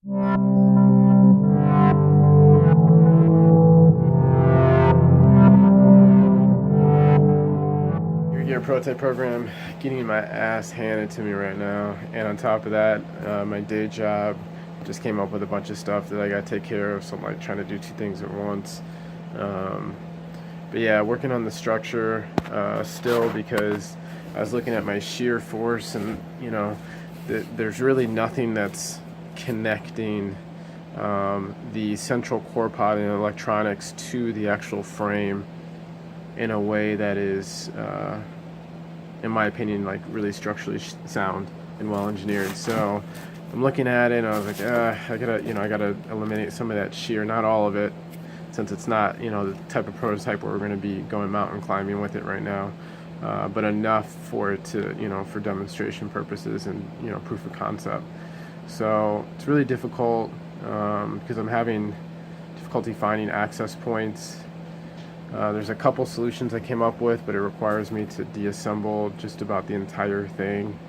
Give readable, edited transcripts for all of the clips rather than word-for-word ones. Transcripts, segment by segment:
Your prototype program, getting my ass handed to me right now, and on top of that, my day job just came up with a bunch of stuff that I gotta take care of, so I'm like trying to do two things at once. But yeah, working on the structure still, because I was looking at my shear force, and there's really nothing that's connecting the central core pod and electronics to the actual frame in a way that is, in my opinion, like really structurally sound and well engineered. So I'm looking at it, and I was like, I gotta eliminate some of that shear, not all of it, since it's not, the type of prototype where we're going to be going mountain climbing with it right now, but enough for it to, for demonstration purposes and, proof of concept. So it's really difficult because I'm having difficulty finding access points. There's a couple solutions I came up with, but it requires me to deassemble just about the entire thing,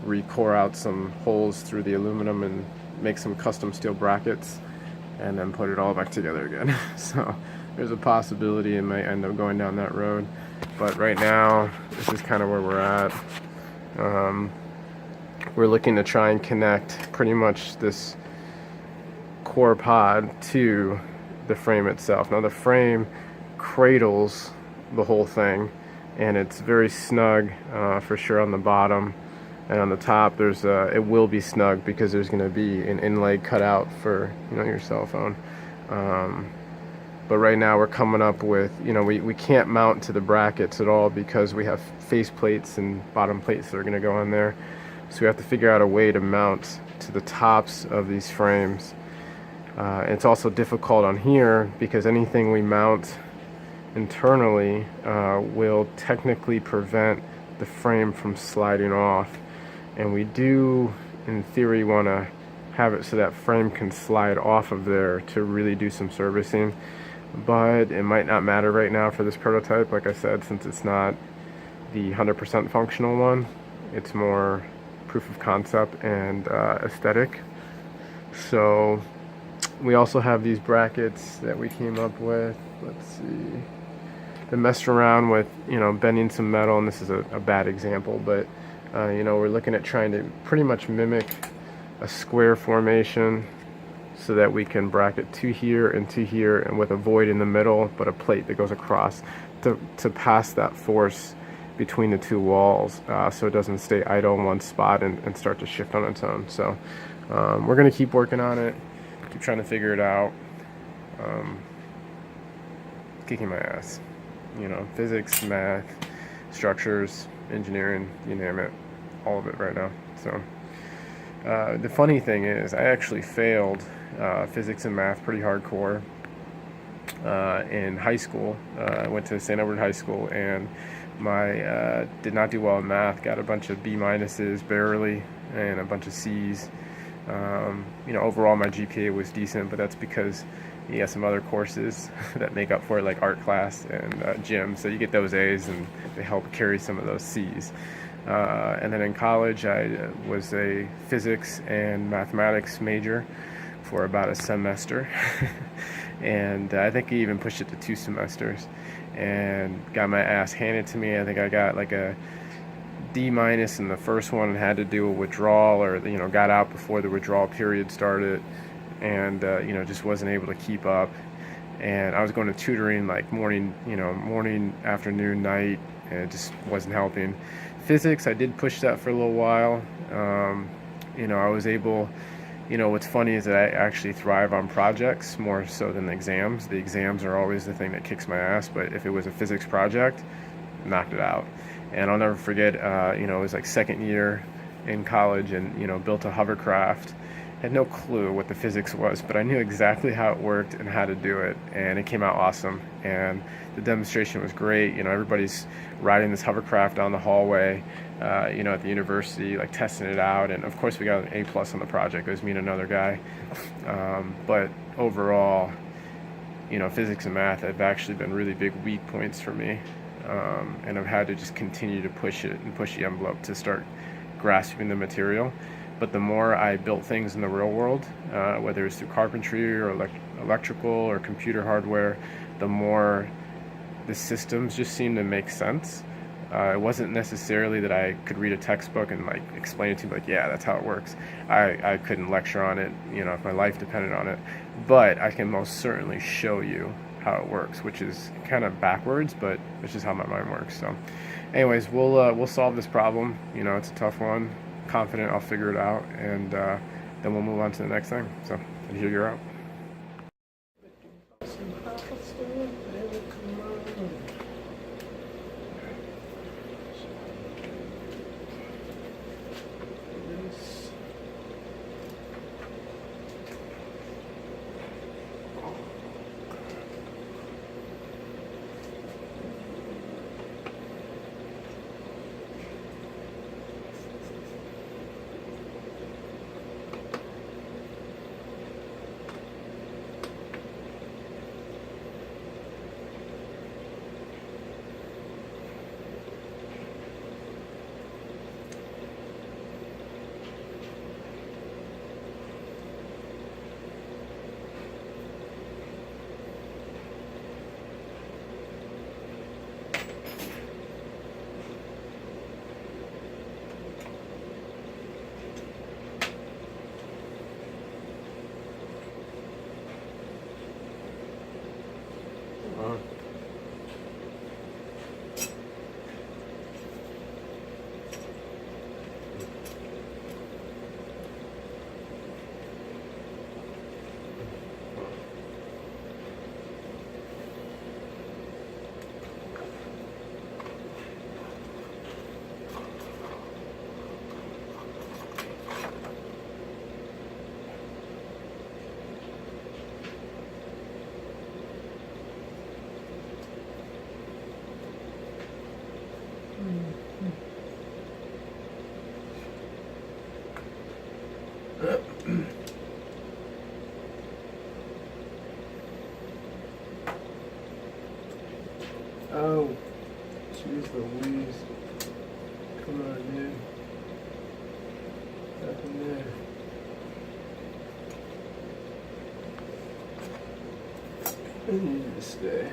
re-core out some holes through the aluminum and make some custom steel brackets, and then put it all back together again. So there's a possibility it might end up going down that road. But right now, this is kind of where we're at. We're looking to try and connect pretty much this core pod to the frame itself. Now the frame cradles the whole thing, and it's very snug for sure on the bottom, and on the top there's it will be snug because there's going to be an inlay cut out for your cell phone. But right now we're coming up with, we can't mount to the brackets at all because we have face plates and bottom plates that are going to go on there, so we have to figure out a way to mount to the tops of these frames. It's also difficult on here because anything we mount internally will technically prevent the frame from sliding off, and we do in theory want to have it so that frame can slide off of there to really do some servicing, but it might not matter right now for this prototype, like I said, since it's not the 100% functional one. It's more proof of concept and aesthetic. So we also have these brackets that we came up with. Let's see. I messed around with, bending some metal, and this is a bad example, but, we're looking at trying to pretty much mimic a square formation so that we can bracket two here, and with a void in the middle, but a plate that goes across to pass that force between the two walls, so it doesn't stay idle in one spot and start to shift on its own. So we're going to keep working on it, keep trying to figure it out. Kicking my ass. Physics, math, structures, engineering, you name it, all of it right now. So the funny thing is, I actually failed physics and math pretty hardcore in high school. I went to St. Edward High School, and my did not do well in math, got a bunch of B minuses barely and a bunch of C's. Overall my GPA was decent, but that's because you got some other courses that make up for it, like art class and gym, so you get those A's and they help carry some of those C's. And then in college I was a physics and mathematics major for about a semester and I think I even pushed it to 2 semesters and got my ass handed to me. I think I got like a D- in the first one and had to do a withdrawal, or got out before the withdrawal period started, and just wasn't able to keep up. And I was going to tutoring like morning, afternoon, night, and it just wasn't helping. Physics, I did push that for a little while. I was able, what's funny is that I actually thrive on projects more so than the exams. The exams are always the thing that kicks my ass, but if it was a physics project, knocked it out. And I'll never forget, it was like second year in college, and built a hovercraft. Had no clue what the physics was, but I knew exactly how it worked and how to do it, and it came out awesome. And the demonstration was great. Everybody's riding this hovercraft down the hallway, at the university, like testing it out. And of course, we got an A+ on the project. It was me and another guy. But overall, physics and math have actually been really big weak points for me. And I've had to just continue to push it and push the envelope to start grasping the material. but the more I built things in the real world, whether it's through carpentry or electrical or computer hardware, the more the systems just seemed to make sense. It wasn't necessarily that I could read a textbook and like explain it to me like, yeah, that's how it works. I couldn't lecture on it, you know, if my life depended on it, but I can most certainly show you how it works, which is kind of backwards, but it's just how my mind works. So anyways, we'll solve this problem. You know, it's a tough one. Confident I'll figure it out, and then we'll move on to the next thing. So here you're out. Oh, jeez Louise. Come on, dude. Back in there. I need you to stay.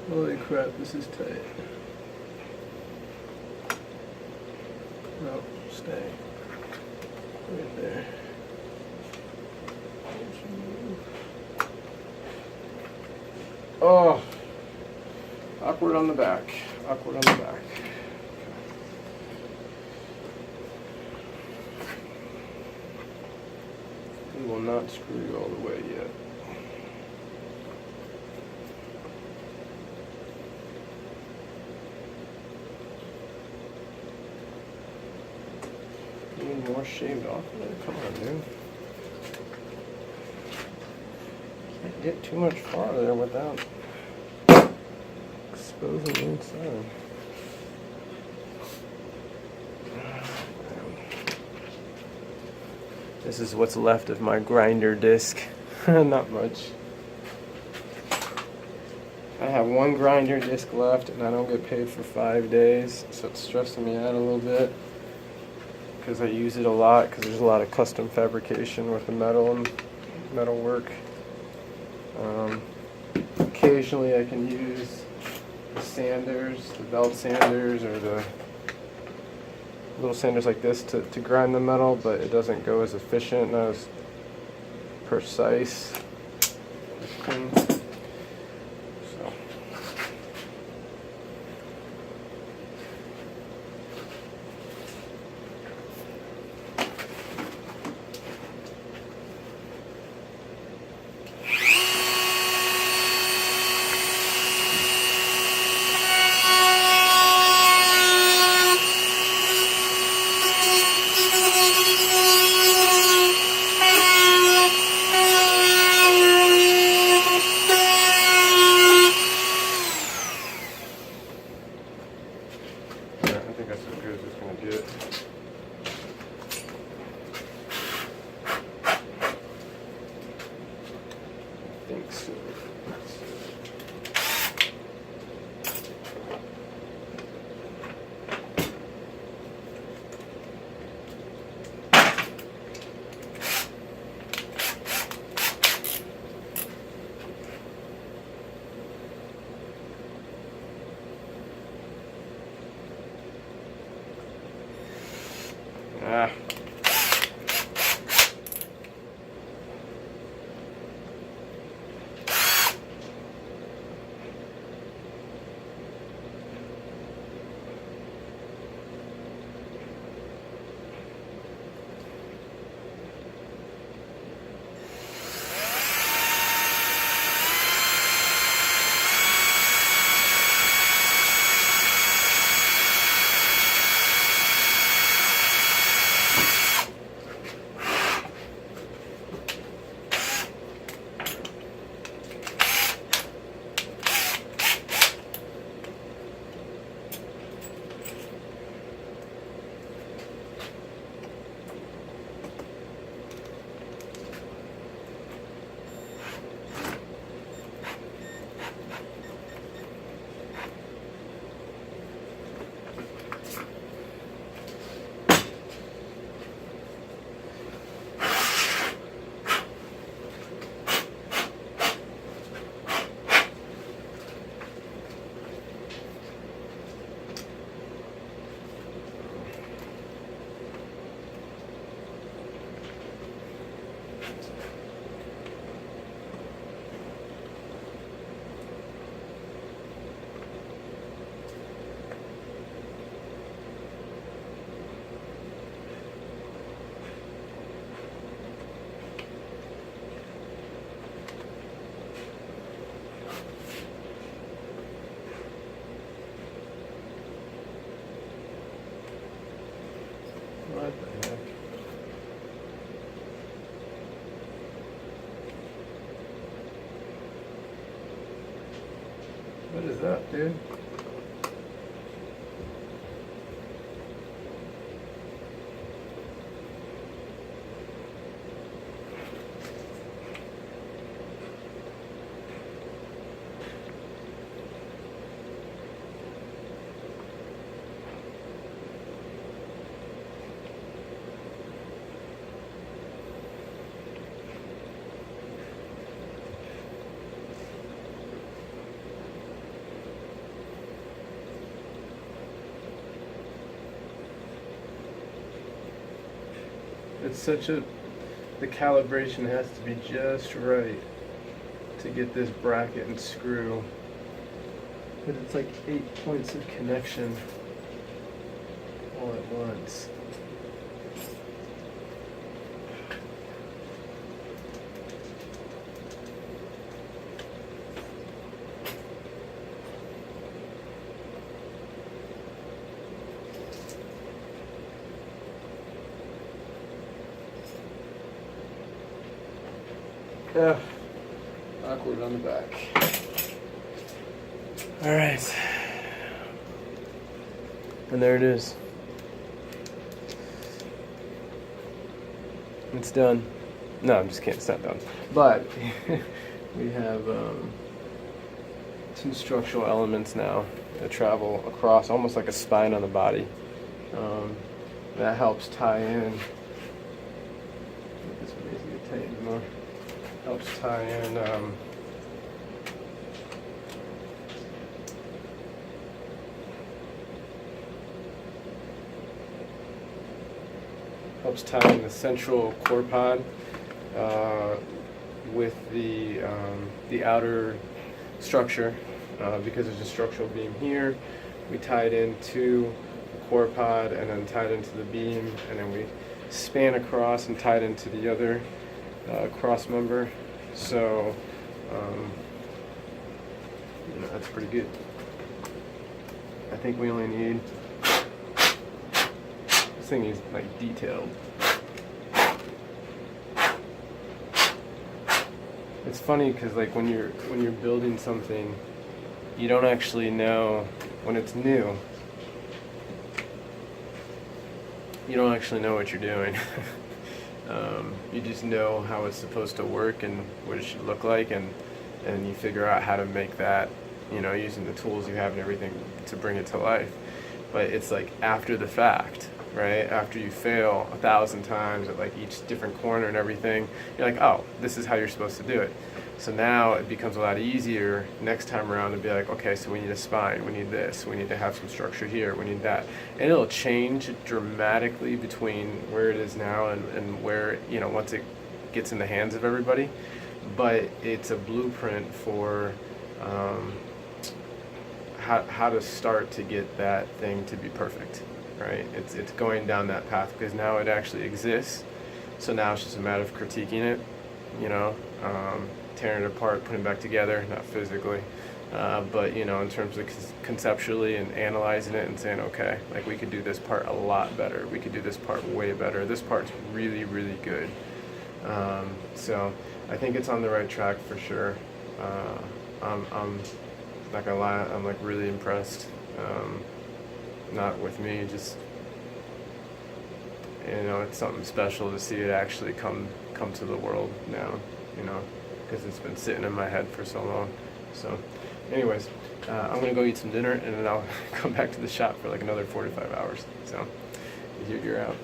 Holy crap, this is tight. No, stay. Right there. Oh! Awkward on the back. Awkward on the back. We will not screw you all the way yet. More shaved off of there? Come on, dude. Can't get too much farther without exposing the inside. This is what's left of my grinder disc. Not much. I have one grinder disc left and I don't get paid for 5 days, so it's stressing me out a little bit. Because I use it a lot, because there's a lot of custom fabrication with the metal and metal work. Occasionally I can use the sanders, the belt sanders, or the little sanders like this to grind the metal, but it doesn't go as efficient, not as precise. So. I think that's as good as it's going to get. I think so. Ah. What the heck? What is that, dude? It's such a, the calibration has to be just right to get this bracket and screw. But it's like 8 points of connection all at once. Yeah, awkward on the back. All right, and there it is. It's done. No, I'm just kidding. It's not done. But we have some structural elements now that travel across, almost like a spine on the body. That helps tie in. This one needs to get tightened more. Helps tie in helps tie in the central core pod with the outer structure, because there's a structural beam here. We tie it into the core pod and then tie it into the beam, and then we span across and tie it into the other cross member. So that's pretty good. I think we only need, this thing is like detailed. It's funny because like when you're building something, you don't actually know when it's new. You don't actually know what you're doing. You just know how it's supposed to work and what it should look like, and you figure out how to make that, using the tools you have and everything to bring it to life. But it's like after the fact, right? After you fail 1,000 times at like each different corner and everything, you're like, oh, this is how you're supposed to do it. So now it becomes a lot easier next time around to be like, okay, so we need a spine, we need this, we need to have some structure here, we need that. And it'll change dramatically between where it is now and where, once it gets in the hands of everybody. But it's a blueprint for how to start to get that thing to be perfect, right? It's going down that path because now it actually exists. So now it's just a matter of critiquing it, tearing it apart, putting it back together, not physically, but in terms of conceptually and analyzing it and saying, okay, like we could do this part a lot better, we could do this part way better, this part's really, really good. So I think it's on the right track for sure. I'm not gonna lie, I'm like really impressed. Not with me, just it's something special to see it actually come to the world now, because it's been sitting in my head for so long. So anyways, I'm gonna go eat some dinner and then I'll come back to the shop for like another 45 hours. So you're out.